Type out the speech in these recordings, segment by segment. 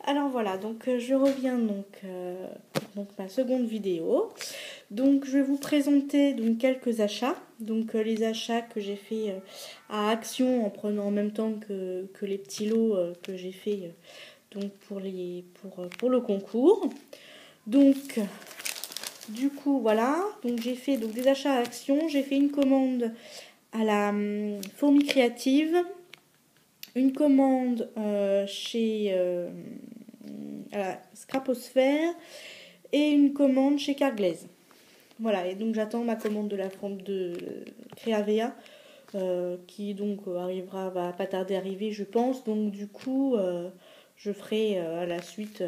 Alors voilà, donc je reviens pour ma seconde vidéo. Donc je vais vous présenter donc quelques achats. Donc les achats que j'ai fait à Action en prenant en même temps que les petits lots que j'ai fait donc pour le concours. Donc du coup voilà, donc j'ai fait donc des achats à Action. J'ai fait une commande à la Fourmi Créative, une commande chez à la Scraposphère et une commande chez Carglaise. Voilà, et donc j'attends ma commande de la forme de Créavea qui donc va pas tarder à arriver, je pense. Donc du coup, je ferai à la suite,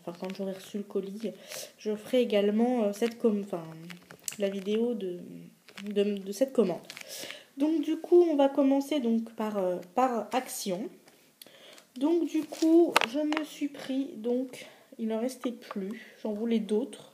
quand j'aurai reçu le colis, je ferai également la vidéo de cette commande. Donc du coup, on va commencer donc par Action. Donc du coup, je me suis pris, donc il n'en restait plus, j'en voulais d'autres,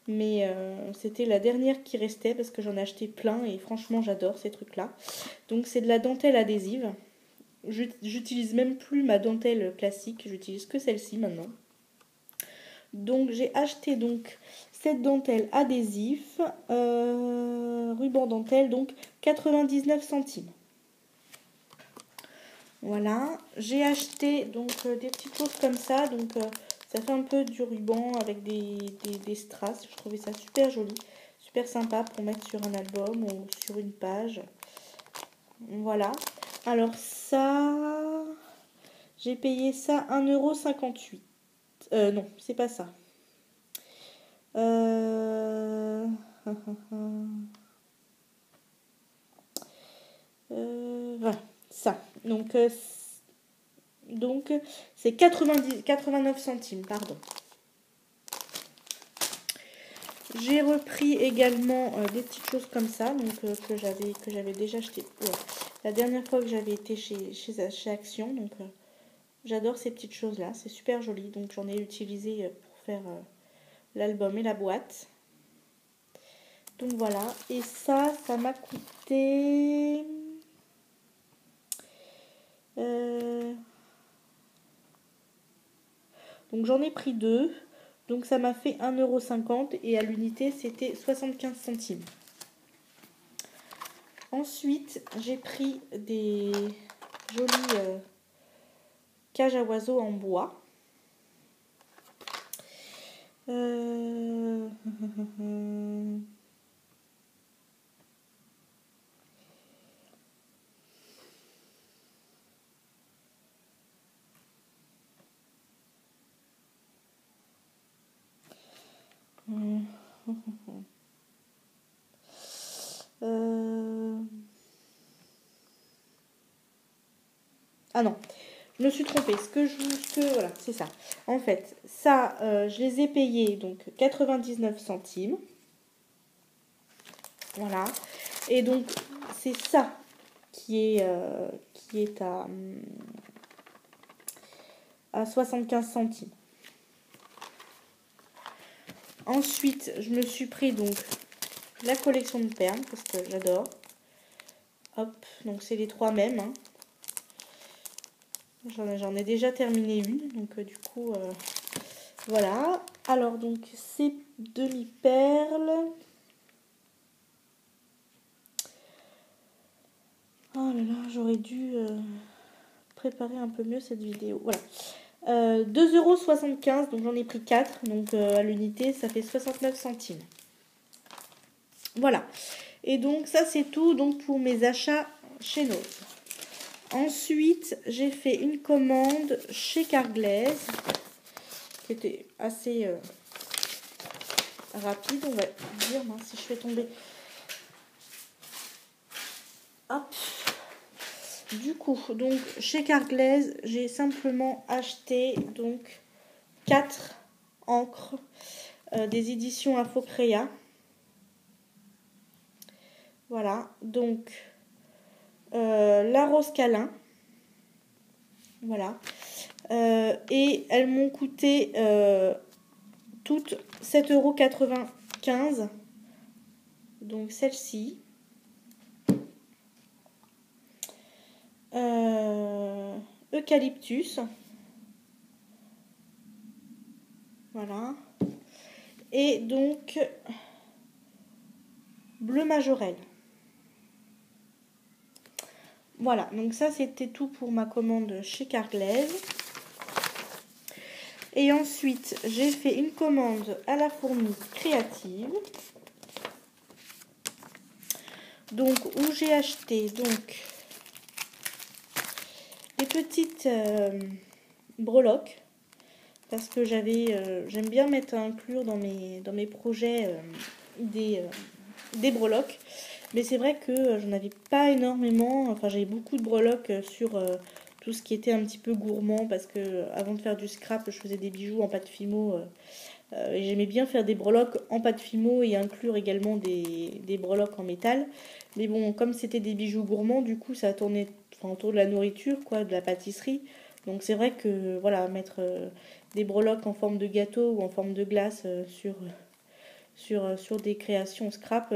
mais c'était la dernière qui restait parce que j'en ai acheté plein et franchement j'adore ces trucs-là. Donc c'est de la dentelle adhésive. J'utilise même plus ma dentelle classique, j'utilise que celle-ci maintenant. Donc j'ai acheté donc cette dentelle adhésive, ruban dentelle, donc 99 centimes. Voilà, j'ai acheté donc des petites choses comme ça, donc ça fait un peu du ruban avec des strass. Je trouvais ça super joli, super sympa pour mettre sur un album ou sur une page. Voilà, alors ça, j'ai payé ça 1,58 €. Non, c'est pas ça. Voilà, ça. Donc c'est 89 centimes, pardon. J'ai repris également des petites choses comme ça, donc que j'avais déjà acheté la dernière fois que j'avais été chez Action. Donc j'adore ces petites choses là, c'est super joli. Donc j'en ai utilisé pour faire l'album et la boîte. Donc voilà, et ça m'a coûté donc j'en ai pris deux. Donc ça m'a fait 1,50 € et à l'unité c'était 75 centimes. Ensuite, j'ai pris des jolies cages à oiseaux en bois. Ah non, je me suis trompée. Voilà, c'est ça. En fait, ça, je les ai payés donc 99 centimes. Voilà. Et donc, c'est ça qui est à 75 centimes. Ensuite, je me suis pris donc la collection de perles parce que j'adore. Hop, donc c'est les trois mêmes. Hein. J'en ai déjà terminé une, donc du coup, voilà. Alors donc ces demi-perles. Oh là là, j'aurais dû préparer un peu mieux cette vidéo. Voilà. 2,75 €, donc j'en ai pris 4, donc à l'unité ça fait 69 centimes. Voilà. Et donc ça c'est tout donc pour mes achats chez Nose. Ensuite, j'ai fait une commande chez Carglaise qui était assez rapide, on va dire, si je fais tomber. Hop. Du coup, donc chez Carglaise, j'ai simplement acheté donc 4 encres des éditions Infocréa. Voilà, donc la rose câlin. Voilà. Et elles m'ont coûté toutes 7,95 €. Donc celle-ci. Eucalyptus. Voilà. Et donc, bleu majorel. Voilà, donc ça c'était tout pour ma commande chez Carglass. Et ensuite, j'ai fait une commande à la fourmi créative. Donc, où j'ai acheté donc des petites breloques. Parce que j'aime bien inclure dans mes projets des breloques. Mais c'est vrai que j'en avais pas énormément. Enfin, j'avais beaucoup de breloques sur tout ce qui était un petit peu gourmand. Parce que avant de faire du scrap, je faisais des bijoux en pâte fimo. Et j'aimais bien faire des breloques en pâte fimo et inclure également des breloques en métal. Mais bon, comme c'était des bijoux gourmands, du coup, ça tournait autour de la nourriture, quoi, de la pâtisserie. Donc c'est vrai que, voilà, mettre des breloques en forme de gâteau ou en forme de glace sur des créations scrap,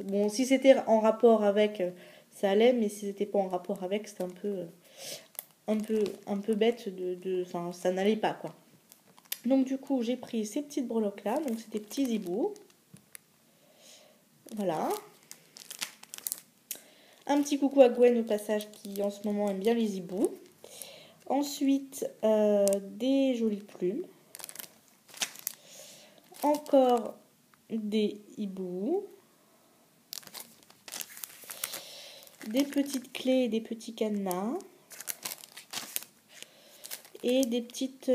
bon, si c'était en rapport avec, ça allait, mais si c'était pas en rapport avec, c'était un peu bête enfin, ça n'allait pas, quoi. Donc du coup, j'ai pris ces petites breloques là, donc c'est des petits hiboux. Voilà. Un petit coucou à Gwen au passage qui en ce moment aime bien les hiboux. Ensuite, des jolies plumes. Encore des hiboux. Des petites clés et des petits cadenas. Et des petites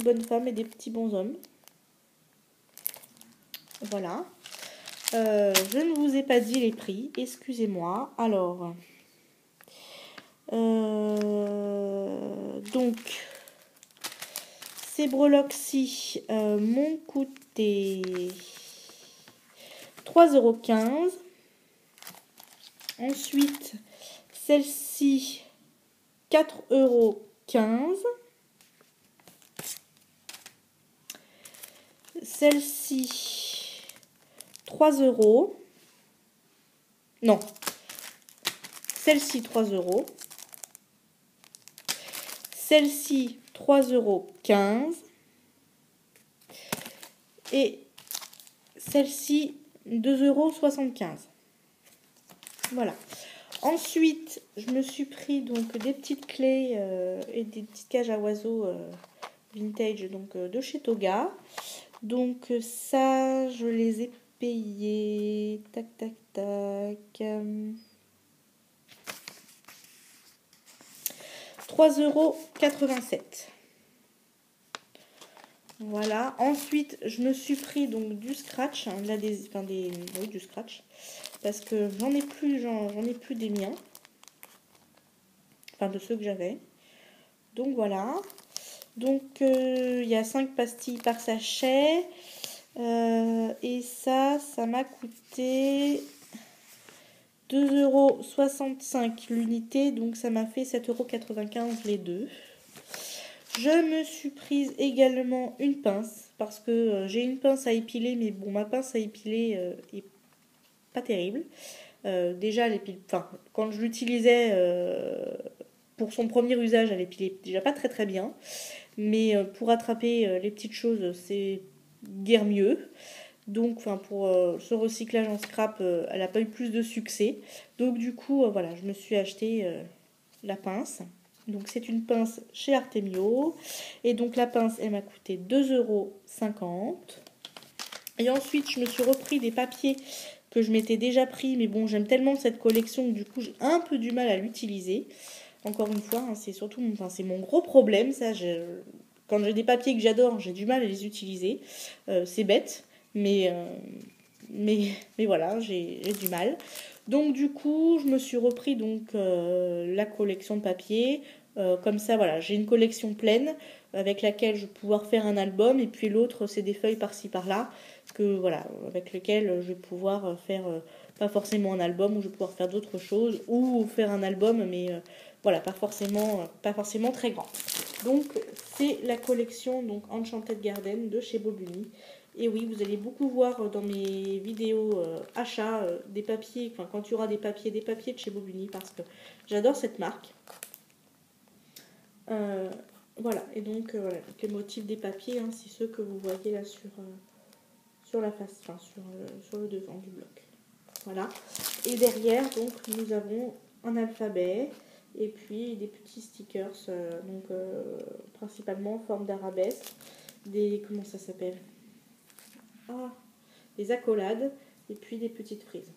bonnes femmes et des petits bonshommes. Voilà. Je ne vous ai pas dit les prix, excusez-moi. Alors, donc, ces breloques-ci m'ont coûté 3,15 €. Ensuite, celle-ci, 4,15 €. Celle-ci, 3 €. Non. Celle-ci, 3 €. Celle-ci, 3,15 €. Et celle-ci, 2,75 €. Voilà. Ensuite, je me suis pris donc des petites clés et des petites cages à oiseaux vintage donc de chez Toga. Donc ça, je les ai payées. Tac, tac, tac. 3,87 €. Voilà. Ensuite, je me suis pris donc du scratch, hein, là oui, du scratch, parce que j'en ai plus des miens, enfin de ceux que j'avais. Donc voilà. Donc il y a 5 pastilles par sachet, et ça m'a coûté 2,65 € l'unité, donc ça m'a fait 7,95 € les deux. Je me suis prise également une pince, parce que j'ai une pince à épiler, mais bon, ma pince à épiler est pas terrible. Déjà, quand je l'utilisais pour son premier usage, elle épilait déjà pas très très bien. Mais pour attraper les petites choses, c'est guère mieux. Donc, pour ce recyclage en scrap, elle n'a pas eu plus de succès. Donc, du coup, voilà, je me suis acheté la pince. Donc, c'est une pince chez Artemio. Et donc, la pince, elle m'a coûté 2,50 €. Et ensuite, je me suis repris des papiers que je m'étais déjà pris. Mais bon, j'aime tellement cette collection que du coup, j'ai un peu du mal à l'utiliser. Encore une fois, hein, c'est mon gros problème. Ça, quand j'ai des papiers que j'adore, j'ai du mal à les utiliser. C'est bête, mais voilà, j'ai du mal. Donc du coup, je me suis repris donc la collection de papiers. Comme ça, voilà, j'ai une collection pleine avec laquelle je vais pouvoir faire un album. Et puis l'autre, c'est des feuilles par-ci par-là voilà, avec lesquelles je vais pouvoir faire pas forcément un album, ou je vais pouvoir faire d'autres choses, ou faire un album, mais voilà, pas forcément très grand. Donc c'est la collection donc Enchanted Garden de chez Bobuni. Et oui, vous allez beaucoup voir dans mes vidéos achats des papiers, quand il y aura des papiers de chez Bobuni, parce que j'adore cette marque. Voilà, et donc voilà, donc les motifs des papiers, hein, c'est ceux que vous voyez là sur la face, enfin sur le devant du bloc. Voilà. Et derrière, donc, nous avons un alphabet et puis des petits stickers, principalement en forme d'arabesque, comment ça s'appelle? Ah, des accolades et puis des petites frises.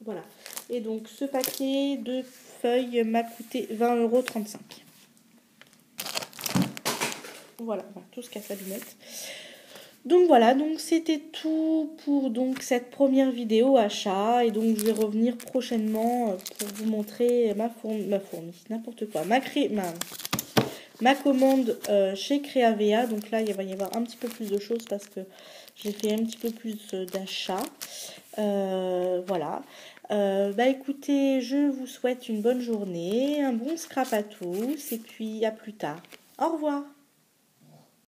Voilà. Et donc, ce paquet de feuilles m'a coûté 20,35 €. Voilà, tout ce qu'il y a fallu mettre. Donc voilà, donc c'était tout pour donc cette première vidéo achat. Et donc je vais revenir prochainement pour vous montrer ma fourmi, n'importe quoi, ma commande chez Creavea. Donc là, il va y avoir un petit peu plus de choses parce que j'ai fait un petit peu plus d'achats. Voilà. Écoutez, je vous souhaite une bonne journée, un bon scrap à tous et puis à plus tard. Au revoir.